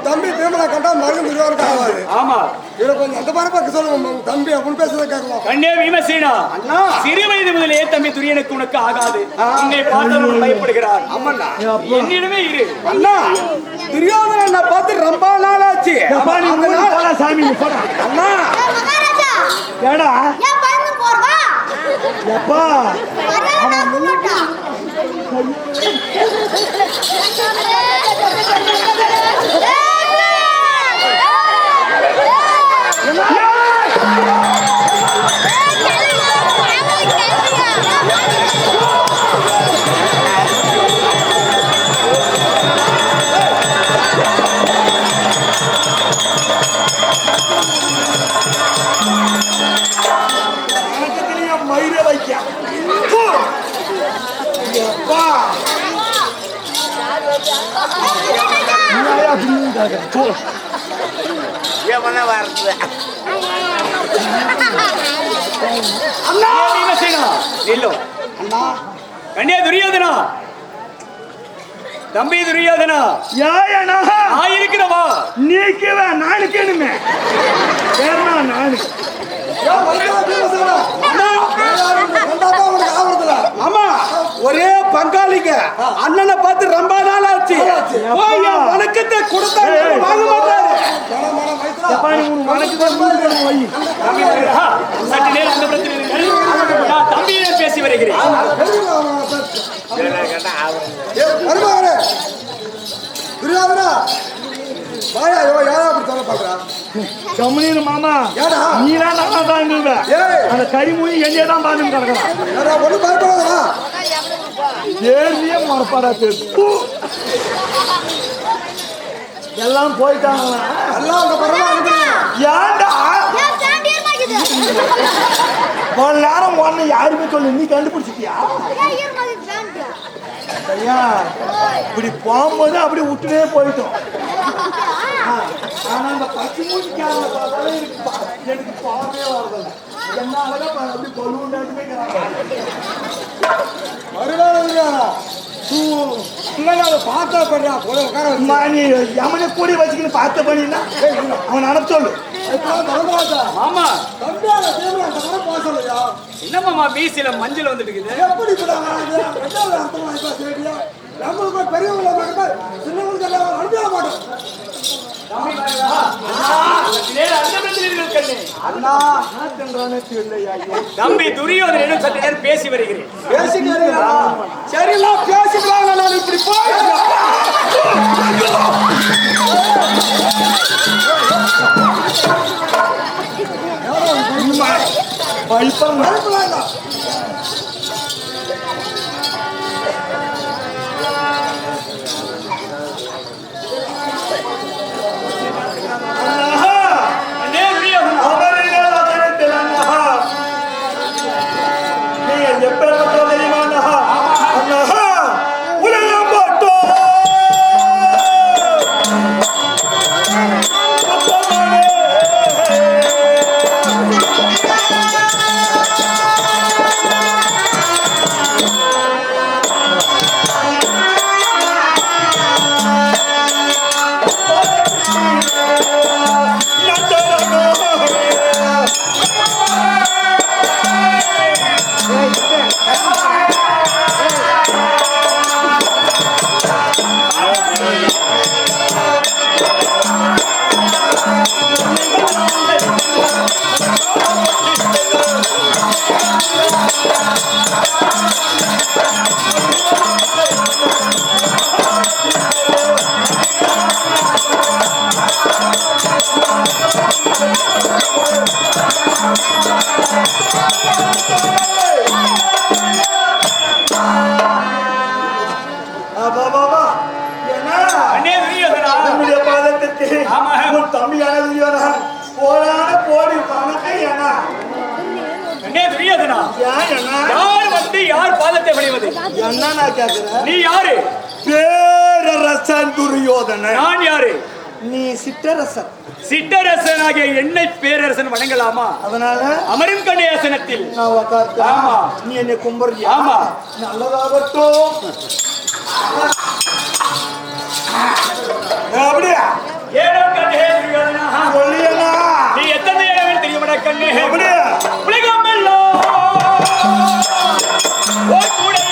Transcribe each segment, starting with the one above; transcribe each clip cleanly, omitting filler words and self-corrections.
தம்பி பேமலா கண்டா மருந்து ஆகாது. ஆமா இவரை கொஞ்சம் அந்த பரப்பாக்கு சொல்லுங்க தம்பி அப்படின்னு பேசுறத கேட்கலாம். கண்ணே பீமசேனா, அண்ணா சிறு வயது முதலே தம்பி துரியனுக்கு உனக்கு ஆகாது. உன்னை பார்த்தவன் பயப்படுகிறார். அம்மண்ணா என்னிடமே இரு. அண்ணா துரியோதனன் நான் பார்த்து ரொம்ப நாள் ஆச்சு. சாமி அண்ணா ஏடா எப்பா மயிரை வைக்க கண்ணியா துரியோதனா, தம்பி துரியோதனா இருக்கிறவா நீக்குவே நானுக்கேனுமே நானு ஆமா ஒரே பங்காளிங்க அண்ணனை பார்த்து ரொம்ப நாள் ஆச்சு. வணக்கத்தை கொடுத்தா வாங்க மாட்டாரு. சற்று நேரம் அந்த பிரச்சனை நான் தம்பியை பேசி வருகிறேன். மாமா நீதான் அந்த கரிமூனி எங்கேயே தான் பாத்து கிடக்கலாம். ஏறியே மறப்பாடா எல்லாம் போயிட்டாங்களா? ஏன்டா ஒரு நேரம் ஒன்னு யாருமே சொல்லு, நீ கண்டுபிடிச்சிட்டியா? ஐயா இப்படி போகும்போது அப்படி விட்டுனே போயிட்டோம். ஆனா அந்த பச்சை மூச்சிக்காரனை பார்த்தாலே எனக்கு பாவமே வருதில்ல. என்ன அழகா அப்படி கொள்ளுண்டாட்டுமே பார்த்தா பண்றா எமனை கூடி வச்சுக்கின்னு பார்த்த பண்ணினா அவன் அனுப்ப சொல்லு. மாமா என்ன மாமா வீசில மஞ்சள் வந்துட்டு இருக்குது. நம்மளுக்கு பெரியவங்க சின்னவங்களுக்கு எல்லாம் அனுப்பிட மாட்டோம். தம்பி துரியோதனன் சற்று நேரம் பேசி வருகிறேன். சரிலாம் பேசிக்கலாம். நான் இப்படி என்ன நான் கேக்குறேன்? நீ யாரு? பேரரசன் துரியோதனன். நான் யாரு? நீ சிற்றரசன். சிற்றரசனாகிய என்னை பேரரசன் வணங்கலாமா? அதனால அமரும் கண்ணியாசனத்தில் நான் உட்கார்ந்து. ஆமா. நீ என்னை கும்புறியா? ஆமா. நல்லதாகட்டும். அப்படியா? ஏழோ கண்ணே துரியோதனா. சொல்லியனா? நீ எத்தனை இடங்கள் தெரியுமடா கண்ணே? அப்படியா? உலகமெல்லாம் ஓர் கூடையா.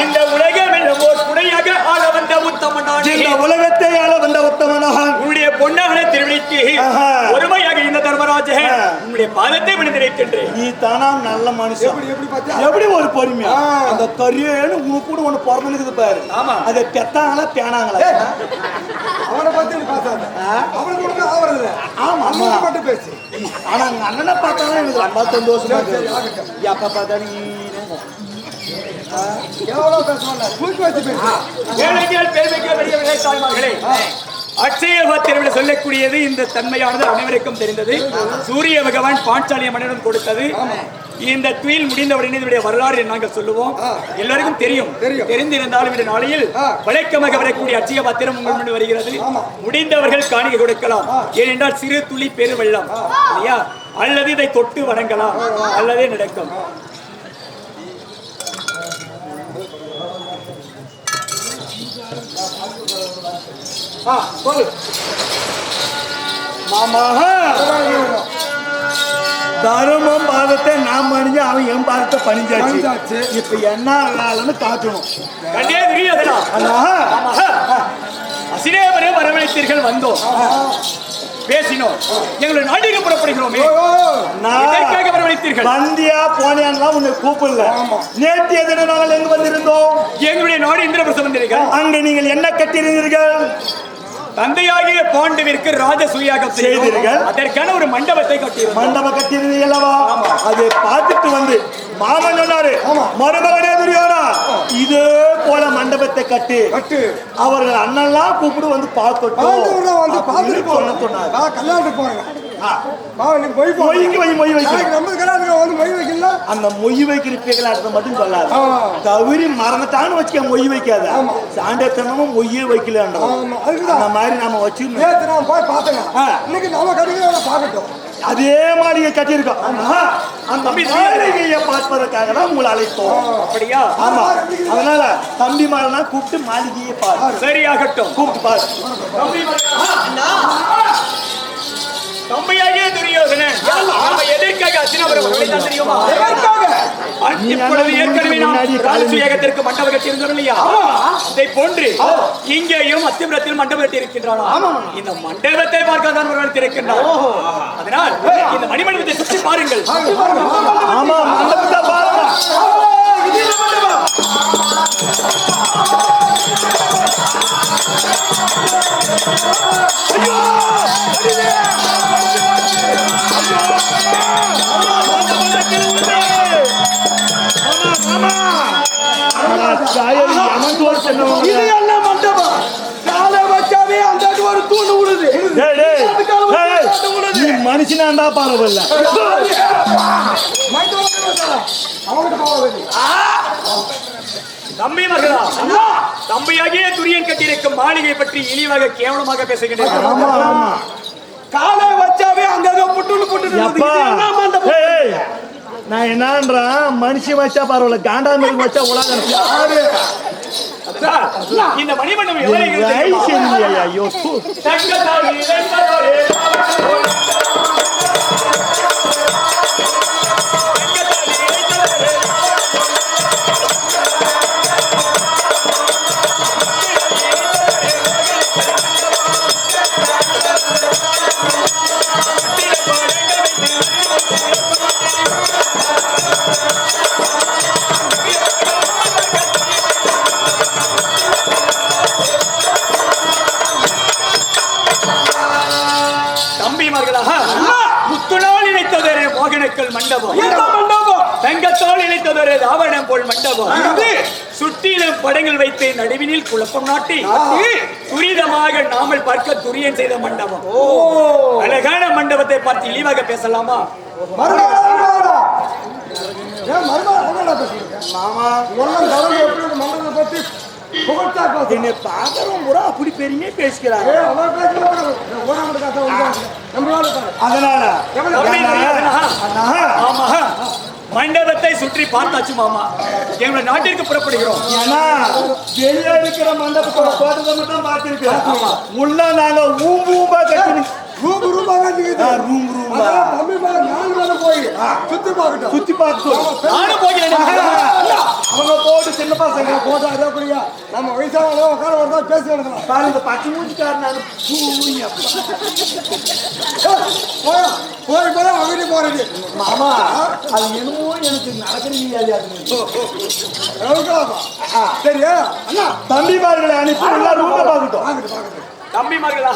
இந்த உலகமெல்லாம் ஓர் குடையாக ஆள வந்த உத்தமனானே. இந்த உலகத்தை ஆள வந்த உத்தமனான். உன்னுடைய பொன்னான திருவிழிக்கு ஒருமையாக இந்த தர்மராஜ உன்னுடைய பாதத்தை விழுந்திருக்கின்றேன். நீ தானா நல்ல மனுஷன். எப்படி பாத்தியா? எப்படி ஒரு பொறுமையா அந்த கரியேன்னு உனக்கு கூட ஒண்ணு பிறந்துக்குது பாரு. ஆமா. அதை பெத்தாங்களா தேனாங்களா? அவனை பார்த்து நீ பார்த்தாத. அவனுக்கு ஒண்ணும் ஆவறதில்ல. ஆமா ஆமா அவனை மட்டும் பேசு. ஆனா எங்க அண்ணனை பார்த்தாலும் எனக்கு ரொம்ப சந்தோஷமா சரி, இருக்கு. ஆகட்டும். எப்ப பார்த்தாலும் எவ்வளவு பேசுவாங்க? தூக்கி வச்சு பேசு. ஏழைகள் பெருமைக்கு பெரியவர்களே தாய்மார்களே, அட்சயபத்திரம் சொல்லக்கூடியது இந்த தன்மையானது அனைவருக்கும் தெரிந்தது. சூரிய பகவான் பாஞ்சாலிய மன்னனும் கொடுத்தது. இந்த துயில் முடிந்தவுடனே இதனுடைய வரலாறு நாங்கள் சொல்லுவோம். எல்லாருக்கும் தெரியும். தெரிந்திருந்தாலும் இந்த நாளையில் வழக்கமாக வரக்கூடிய அட்சய பாத்திரம் உங்கள் முன் வருகிறது. முடிந்தவர்கள் காணிக்கை கொடுக்கலாம். ஏனென்றால் சிறு துளி பெரு வெள்ளம் இல்லையா? அல்லது இதை தொட்டு வணங்கலாம், அல்லதே நடக்கும். மாமா தர்மம் பாதத்தை நான் பணிஞ்சு அவன் என் பாதத்தை பணிஞ்சாச்சு. இப்ப என்ன ஆகலாம்னு காட்டணும். கண்டே தெரியாதா? அசினேவரே வரவழைத்தீர்கள், வந்தோம் பேசினோம். எங்களை நாட்டுக்கு புறப்படுகிறோமே. எதற்காக வரவழைத்தீர்கள்? வந்தியா போனியான்லாம் உன்னை கூப்பிடல. நேற்று எதிர நாங்கள் எங்க வந்திருந்தோம்? எங்களுடைய நாடு இந்திரபிரசம் வந்தீர்கள். அங்க நீங்கள் என்ன கட்டியிருந்தீர்கள்? தந்தையாகிய பாண்டுவிற்கு ராஜசூயாக செய்தீர்கள். அதற்கான ஒரு மண்டபத்தை கட்டியிருந்தோம். மண்டபம் கட்டியிருந்தீங்களா? அதை பார்த்துட்டு வந்து மாமன் சொன்னாரு, மருமகனே துரியோதனா, இதே போல மண்டபத்தை கட்டு அவர்கள் அண்ணெல்லாம் கூப்பிடு வந்து பார்க்கட்டும் வந்து பார்த்துட்டு சொன்னாரு. கல்யாணத்துக்கு போறேன். அந்த மொய் வைக்கிற பேக்கலாட்டத்தை மட்டும் சொல்லாது. தவறி மறந்துட்டான்னு வச்சுக்க, மொய் வைக்காத. சாண்டத்தனமும் மொய்யே வைக்கலான்ற அந்த மாதிரி நாம வச்சு போய் பார்த்தேன். இன்னைக்கு நாம பார்க்கட்டும். அதே மாதிரி கட்டியிருக்கோம். அந்த மாளிகையை பார்ப்பதற்காக தான் உங்களை அழைத்தோம். அப்படியா? ஆமா. அதனால தம்பி மாறனா கூப்பிட்டு மாளிகையை பாரு. சரியாகட்டும், கூப்பிட்டு பாரு. தம்பியாகிய துரியோதனன் நாம எதற்காக அசினாபுரம் வரவழைத்தான் தெரியுமா? இப்பொழுது ஏற்கனவே நாம் ராஜசூயகத்திற்கு மண்டபம் கட்டியிருந்தோம் இல்லையா? அதை போன்று இங்கேயும் அத்திபுரத்தில் மண்டபம் கட்டி இருக்கின்றானா? இந்த மண்டபத்தை பார்க்க தான் வரவழைத்திருக்கின்றான். அதனால் இந்த மணிமண்டபத்தை சுற்றி பாருங்கள். ஆமா, மண்டபத்தை பாருங்க. ஐயோ! மனுஷனா பரவாயில்ல. தம்பி மகளா, தம்பியாகிய துரியன் கட்டியிருக்கும் மாளிகை பற்றி இழிவாக கேவலமாக பேசுகின்றேன். காலை வச்சாவே அங்க புட்டு நான் என்னன்றேன் மனுஷன் வச்சா பரவாயில்ல காண்டாமிருகம் வச்சா உலகம் யாரு இந்த மணிமண்டபம் எவ்வளவு இருக்கிறது தெரியுமா? ஐயோ தூ. தங்கத்தால் இழைத்ததொரு முத்துநாள் இணைத்ததொரு மோகனக்கல் மண்டபம் தங்கத்தால் இணைத்ததொரு ராவணம் போல் மண்டபம் சுற்றிலும் படங்கள் வைத்து நடுவினில் குழப்பம் நாட்டி துரிதமாக நாமல் பார்க்க துரியன் செய்த மண்டபம். அழகான மண்டபத்தை பார்த்து இழிவாக பேசலாமா? மாமா பத்தி என்னை பாக்குறவங்க கூட அப்படி பெரிய பேசுகிறாங்க. அதனால ஆமா மண்டபத்தை சுற்றி பார்த்தாச்சு மாமா. எங்களுடைய நாட்டிற்கு புறப்படுகிறோம். ஏன்னா வெளியே இருக்கிற மண்டபத்தோட தோட்டத்தை மட்டும் பார்த்திருக்கேன். உள்ள நாங்க ஊம்பா கட்டி சுத்தி பார்த்து நானும் போகிறேன். அவங்க போட்டு சின்ன பசங்க போட்டா நம்ம வயசான உட்கார வரதா பேசி நடக்கலாம். பாருங்க பச்சை மூஞ்சிக்காரன் போய் போய் அவங்க போறது மாமா அது என்னமோ எனக்கு நடக்கிறீங்க. சரியா தம்பிமார்களை அனுப்பி எல்லாம் ரூபா பார்க்கட்டும். தம்பிமார்களா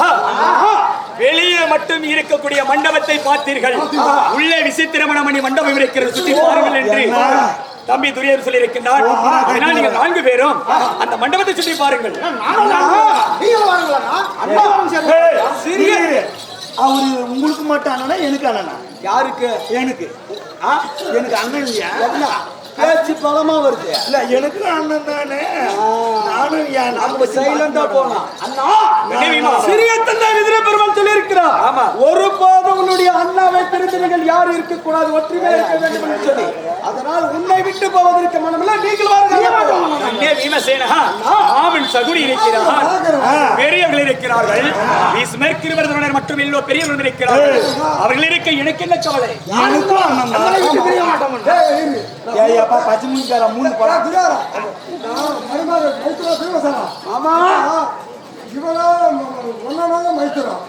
வெளியே மட்டும் இருக்கக்கூடிய மண்டபத்தை பார்த்தீர்கள். உள்ளே விசித்திரமண மணி மண்டபம் இருக்கிறது, சுற்றி பாருங்கள் என்று தம்பி துரியர் சொல்லி இருக்கின்றார். அதனால் நீங்கள் 4 பேரும் அந்த மண்டபத்தை சுற்றி பாருங்கள். அவரு உங்களுக்கு மட்டும் அண்ணனா எனக்கு அண்ணனா? யாருக்கு? எனக்கு எனக்கு அண்ணன் இல்லையா? பேச்சு பலமா வருது. இல்ல எனக்கு அண்ணன் தானே. நானும் என் நம்ம சைலண்டா போலாம். அண்ணா சிறிய தந்தை விதிர பெருமாள் சொல்லி இருக்கிறார். ஆமா, ஒரு போதும் உன்னுடைய அண்ணாவை பிரிந்தவர்கள் யாரும் இருக்க கூடாது, ஒற்றுமை இருக்க வேண்டும் என்று சொல்லி, அதனால் உன்னை விட்டு போவதற்கு மனமில்லை. நீங்கள் வாருங்கள். அண்ணே பீமசேனா ஆமன் சகுனி இருக்கிறார், பெரியவர்கள் இருக்கிறார்கள், பீஷ்மர் மற்றும் எல்லோ பெரியவர்கள் இருக்கிறார்கள். அவர்கள் இருக்க எனக்கு என்ன கவலை? எனக்கும் அண்ணன் தான். பிரிய மாட்டோம். ஏப்பா பச்சை மூஞ்சிக்கார 3 படம் ஆமா இவனா ஒன்னான மைத்துறான்,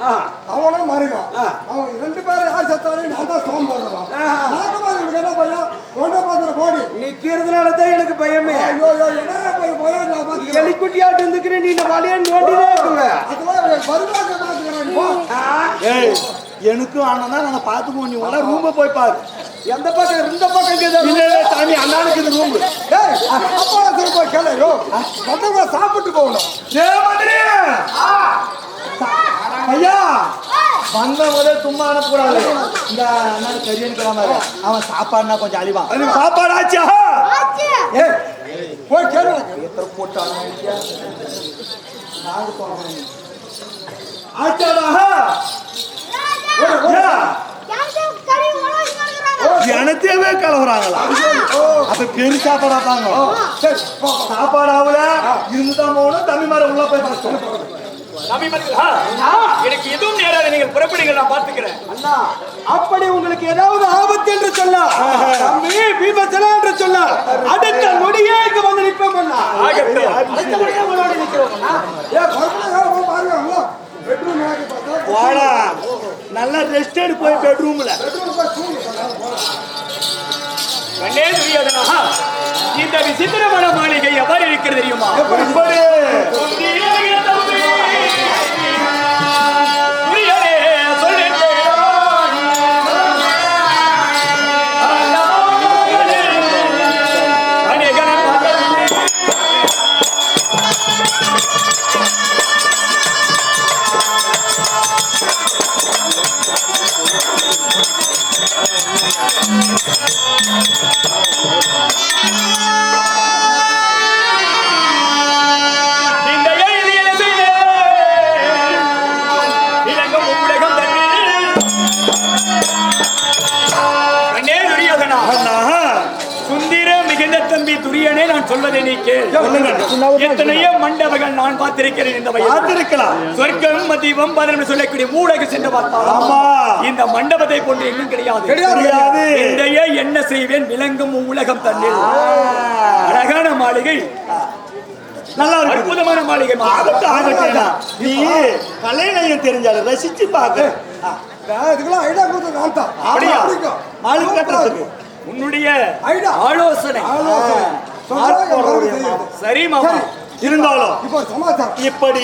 அவனும் மருகான். அவன் 2 பேரும் யார் செத்தாலும் நான் தான் சோம் போடுறான். என்ன பையன் ஒன்றை பார்த்துற போடி நிக்கிறதுனாலதான் எனக்கு பயமே. எலிக்குட்டியாட்டு இருந்துக்கிறேன். நீ வழியா நோண்டிதான் இருக்குங்க. அதெல்லாம் எனக்கும் அண்ணன் தான். நாங்க பாத்துக்குவோம். நீ உடனே ரூம்ப போய் பாரு. எந்த பக்கம் இந்த பக்கம் சாமி அண்ணனுக்கு இது ரூம். அப்பா திரும்ப கேளோ வந்தவங்க சாப்பிட்டு போகணும். ஐயா வந்தவங்களே சும்மா அனுப்பக்கூடாது. இந்த அண்ணன் கரியனுக்கு அவன் சாப்பாடுனா கொஞ்சம் அழிவான். சாப்பாடு ஆச்சா? போய் கேளு. போட்டாங்க ஆச்சாடா எனத்தேவே கலவுறாங்களா? அப்ப பெரு சாப்பாடா தாங்க. சாப்பாடு ஆகல இருந்துதான் போகணும். தம்பிமார உள்ள போய் பார்த்தோம். எனக்கு எதுவும் நேராக நீங்கள் புறப்படுங்கள், நான் பார்த்துக்கிறேன். அண்ணா அப்படி உங்களுக்கு ஏதாவது ஆபத்து என்று சொன்னா தம்பி பீமசேனா என்று சொன்னா அடுத்த நொடியே இங்க வந்து நிற்போம். வாடா நல்லா ரெஸ்ட் எடு போய் பெட்ரூம்ல. கண்ணே துரியோதனா, இந்த விசித்திரமான மாளிகை எவ்வாறு இருக்கிறது தெரியுமா? தம்பி துரியனே, நான் சொல்வதை நீ கேள். எத்தனையோ மண்டபங்கள் நான் பார்த்திருக்கிறேன். இந்த பார்த்திருக்கலாம். சொர்க்கம் மதியம் பதினெண்டு சொல்லக்கூடிய மூடகு சென்று பார்த்தால் இந்த மண்டபத்தை போன்று எங்கும் கிடையாது. இன்றைய என்ன செய்வேன், விளங்கும் உலகம் தன்னில் அழகான மாளிகை, நல்லா இருக்கு, அற்புதமான மாளிகை. நீ கலைநயம் தெரிஞ்சாலும் ரசிச்சு பாக்க இதுக்கெல்லாம் ஐடியா கொடுத்தது நான் தான். அப்படியா? மாளிகை கட்டுறதுக்கு உன்னுடைய ஐடியா ஆலோசனை சரி மாமா. இருந்தாலும் இப்போ ஒரு சமாச்சாரம் இப்படி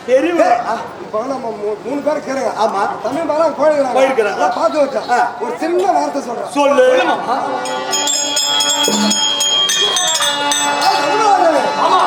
பெரிய இப்போ நம்ம 3 பேர் கேளுங்க. ஆமா, தமிழ் மேல போயிருக்கிறாங்க, பார்த்து வச்சேன். ஒரு சின்ன வார்த்தை சொல்றேன், சொல்லு. ஆமா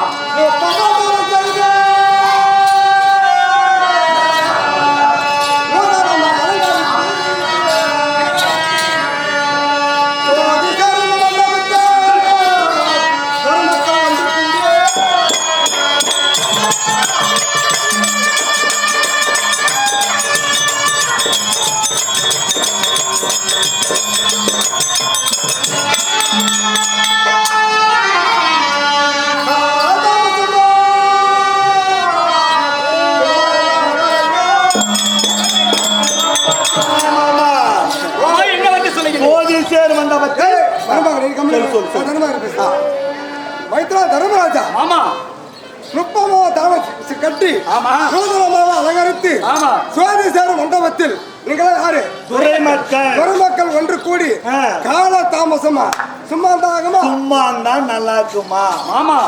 தர்மராஜா ஆமா நுட்பமா தாம கட்டி அலங்கரித்து சுவாதிசார மண்டபத்தில் நீங்கள் யாரு துறைமக்கள் ஒன்று கூடி கால தாமசமா சும்மா தான் நல்லா இருக்குமா? ஆமா,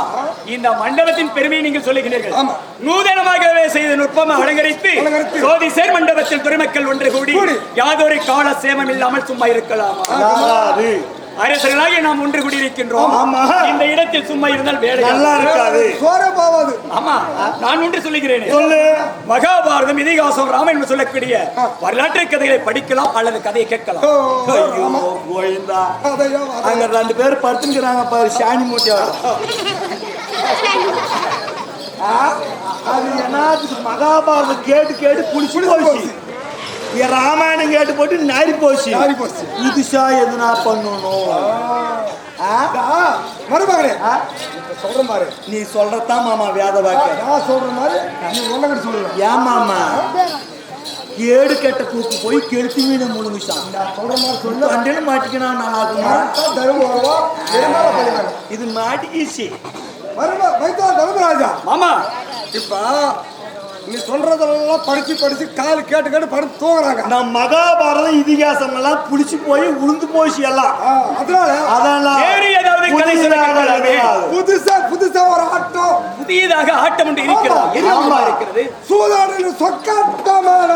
இந்த மண்டபத்தின் பெருமையை நீங்கள் சொல்லுகிறீர்கள். நூதனமாகவே செய்த நுட்பமாக அலங்கரித்து சோதிசேர் மண்டபத்தில் துறைமக்கள் ஒன்று கூடி யாதொரு கால சேமம் இல்லாமல் சும்மா இருக்கலாமா? அரசர்களாக நாம் ஒன்று கூடியிருக்கின்றோம். இந்த இடத்தில் சும்மா இருந்தால் வேலை நல்லா இருக்காது, சோரபாவது. ஆமா, நான் ஒன்று சொல்லுகிறேன். மகாபாரதம், இதிகாசம், ராமாயணம் சொல்லக்கூடிய வரலாற்று கதைகளை படிக்கலாம் அல்லது கதையை கேட்கலாம். அங்க 2 பேர் படுத்துக்கிறாங்க பாரு, சாணி மூட்டை. அது என்னத்துக்கு மகாபாரதம் கேட்டு கேட்டு புடிச்சு போச்சு, ராமாயணம் கேட்டு போட்டு நாரி போச்சு. புதுசா எதுனா பண்ணணும். மருமகளே சொல்ற மாதிரி நீ சொல்றதான் மாமா வேத வாக்கியம். நான் சொல்ற மாதிரி நீ ஒண்ணு சொல்லுங்க. ஏன் மாமா கேடு கெட்ட கூப்பு போய் கெடுத்து மீன முழுங்குச்சான். சொல்ற மாதிரி சொல்லு. கண்டில மாட்டிக்கினா நல்லா இருக்கும். இது மாட்டிக்கிச்சு. தர்மராஜா மாமா, இப்ப நீ சொல்றதெல்லாம் படிச்சு கால் கேட்டு படுத்து தூங்குறாங்க. நான் மகாபாரதம் இதிகாசம் எல்லாம் புடிச்சு போய் உளுந்து போச்சு எல்லாம். அதெல்லாம் புதுசா ஒரு ஆட்டம், புதியதாக ஆட்டம் ஒன்று இருக்கிறது. சூதாடில் சொக்காட்டமா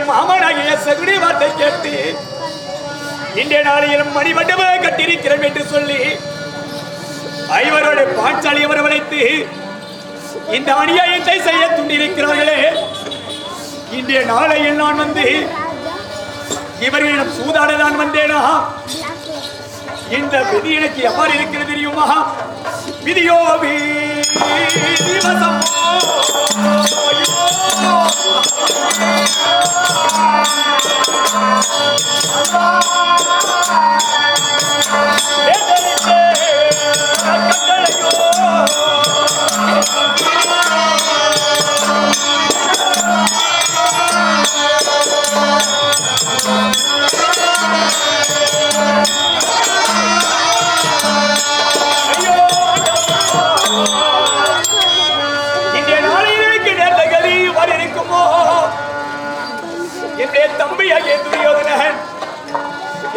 மாமனாகிய சகுனி வார்த்தை கேட்டு இன்றைய நாளையிலும் மணிமண்டபம் கட்டியிருக்கிறோம் என்று சொல்லி ஐவரோட பாஞ்சாலியை வரவழைத்து இந்த அநியாயத்தை செய்ய துண்டிருக்கிறார்களே, இன்றைய நாளையில் நான் வந்து இவர்களிடம் சூதாட நான் வந்தேனா? இந்த விதி எனக்கு எவ்வாறு இருக்கிறது தெரியுமா? விதியோ விதிவசமோ தம்பியாக துரியோதனன்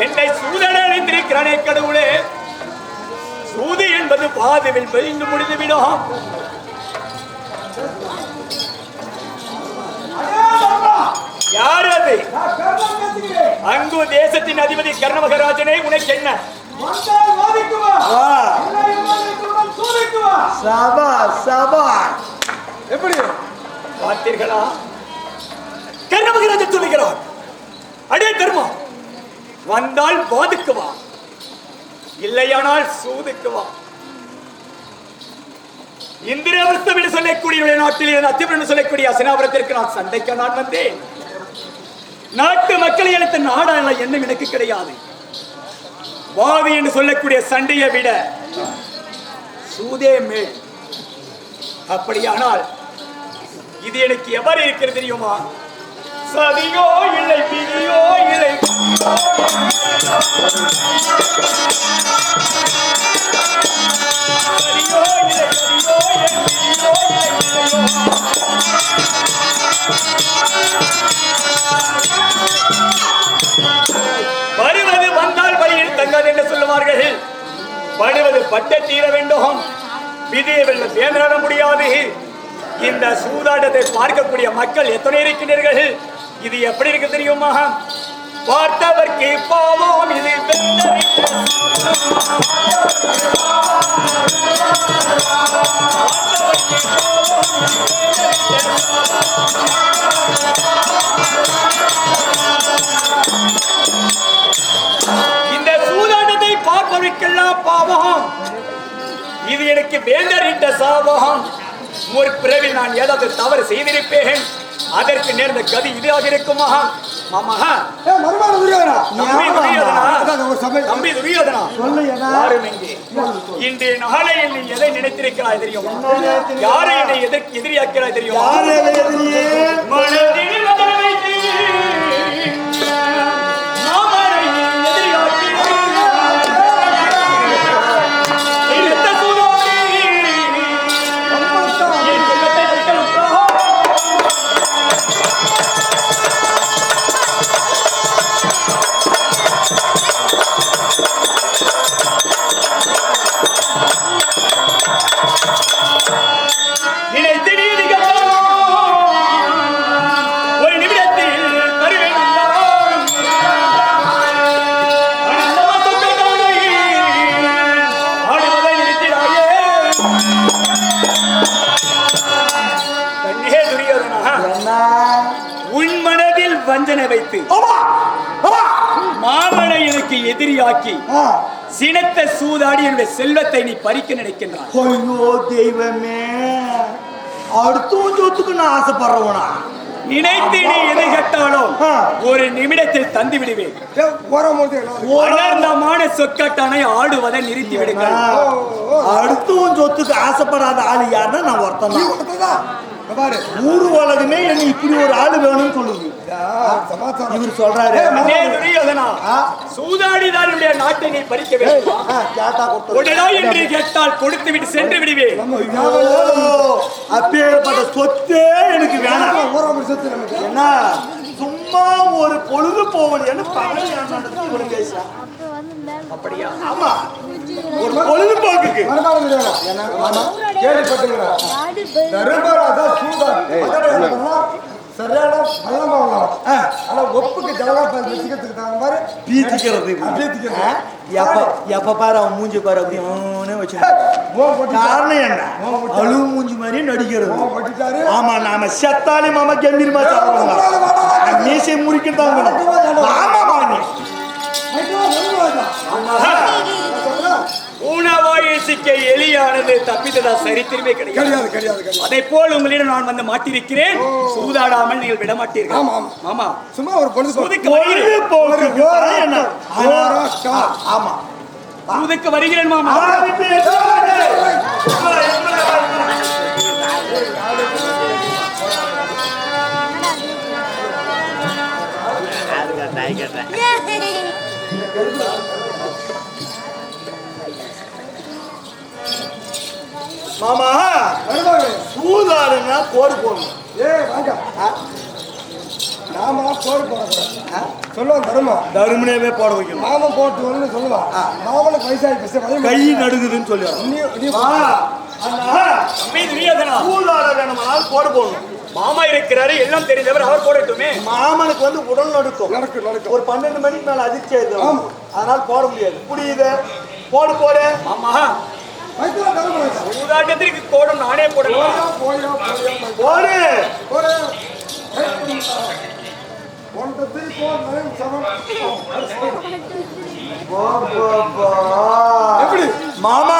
என்னை சூதன அழைத்திருக்கிறானே கடவுளே. சூது என்பது பாதுவில் வெளிந்து முடிந்துவிடும். யார் அது? அங்கு தேசத்தின் அதிபதி கர்ண மகாராஜனே, உனக்கு என்ன? எப்படி பார்த்தீர்களா? கர்ண மகாராஜன் சொல்லுகிறார், அடே தர்மம், வந்தால் வாதுக்கு வா, இல்லையானால் சூதுக்கு வா. இந்திரவர்த்தம் என்று சொல்லக்கூடிய நாட்டில் அத்தியபுரம் சொல்லக்கூடிய அசனாபுரத்திற்கு நான் சண்டைக்கு நான் வந்தேன். நாட்டு மக்களை அளித்த நாடான எண்ணம் எனக்கு கிடையாது. வாதி என்று சொல்லக்கூடிய சண்டையை விட சூதே மேல். அப்படியானால் இது எனக்கு எவ்வாறு இருக்கிறது தெரியுமா? சதியோ இல்லை விதியோ இல்லை, சதியோ இல்லை விதியோ வருவது வந்தால் வழியில் தங்காது என்று சொல்லுவார்கள். வருவது பட்ட தீர வேண்டும். விதியை வெல்ல தேர்ந்தெட முடியாது. இந்த சூதாட்டத்தை பார்க்கக்கூடிய மக்கள் எத்தனை இருக்கின்றீர்கள்? இது எப்படி இருக்கு தெரியுமா? பார்த்தவர்க்கு பாவம் இது. இந்த சூதாட்டத்தை பார்ப்பவர்க்கெல்லாம் பாவம். இது எனக்கு வேந்தரிட்ட சாபம். ஒரு பிறவில் நான் ஏதாவது தவறு செய்திருப்பேன். அதற்கு நேர்ந்த கதி இதாக இருக்குமா? தம்பி துரியோதனா, இன்றைய நாளையில் நீ எதை நினைத்திருக்கிறாய் தெரியும்? யாரை என்னை எதிரியாக்கிறாய் தெரியும்? உன் மனதில் வஞ்சனை வைத்து மாமனை எனக்கு எதிரியாக்கி சினத்த சூதாடி என்னுடைய செல்வத்தை நீ பறிக்க நினைக்கின்றாய். ஐயோ தெய்வமே, அடுத்தும் சொத்துக்கு நான் ஆசைப்படுறவனா? நினைத்து நீ எதை கேட்டாலும் ஒரு நிமிடத்தில் தந்து விடுவேன். அனர்ந்தமான சொக்கட்டானை ஆடுவதை நிறுத்தி விடுங்கள். அடுத்தும் சொத்துக்கு ஆசைப்படாத ஆளு யாருன்னா நான் ஒருத்தன். ஊரு உலகமே என்ன இப்படி ஒரு ஆளு வேணும்னு சொல்லுது. இவர் சொல்றாரு, சூதாடிதான் நாட்டை நீ பறிக்க வேண்டும். உடனே என்று கேட்டால் கொடுத்து விட்டு சென்று விடுவேன். அப்பேற்பட்ட சொத்தே எனக்கு வேணாம். என்ன சும்மா ஒரு பொழுது போவதுன்னு அப்படியா? ஆமா, ஒரு பொழுதுபோக்குக்கு சரியான பள்ளமா உள்ளவன். ஆனா ஒப்புக்கு ஜலகா பால் வச்சுக்கிறதுக்கு தகுந்த மாதிரி பீத்திக்கிறது பீத்திக்கிறது. எப்ப பாரு அவன் மூஞ்சி பாரு அப்படி வச்சு மோகம் போட்டு காரணம் என்ன அழுவு மூஞ்சி மாதிரி நடிக்கிறது மோகம் போட்டுட்டாரு. ஆமா நாம செத்தாலி மாமா கம்பீரமா சாப்பிடுவோம் மீசை முறிக்கத்தான் ஆமா வாங்க மைத்துரா, நல்ல வாய்தான். ஊனவாயை சிக்க எலியானது தப்பித்ததா சரித்திரமே கிடையாது. கிடையாது கிடையாது கிடையாது. அதை போல் உங்களிடம் நான் வந்து மாட்டிருக்கிறேன். சூதாடாமல் நீங்கள் விட மாட்டீர்கள். ஆமா ஆமா ஆமா சும்மா ஒரு பொழுது சூதுக்கு வருகிறேன். ஆமா சூதுக்கு வருகிறேன் மாமா. மாமா சூதாடுனா போடு போடணும். வாங்க நாம போடு போட சொல்லுவான் தருமம் தருமனேவே போட வைக்கணும். மாமன் போட்டு வந்து சொல்லுவான் மாமனுக்கு வயசாகி கை நடுங்குதுன்னு சொல்லுவாங்க. சூதாட வேணுமானால் போடு போடணும். மாமா இருக்கிறாரு எல்லாம் தெரிந்தவர், அவர் போடட்டுமே. மாமனுக்கு வந்து உடல் நடுக்கும் நடக்கு நடக்கும். ஒரு 12 மணிக்கு மேல அதிர்ச்சி ஆயிடுது. ஆமா. அதனால போட முடியாது. புரியுது போடு போடு மாமா மைத்துரா தருமம் சூதாட்டத்திற்கு கோடம் நானே போடணும். போயா போயா போடு போடு. 1 2 3 4 5 7 எப்படி மாமா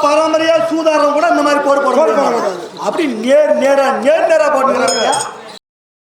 பரம்பரையா சூதாரம் கூட இந்த மாதிரி போடு போட போட முடியாது. அப்படி நேர் நேரா போட்டுக்கிறாங்க.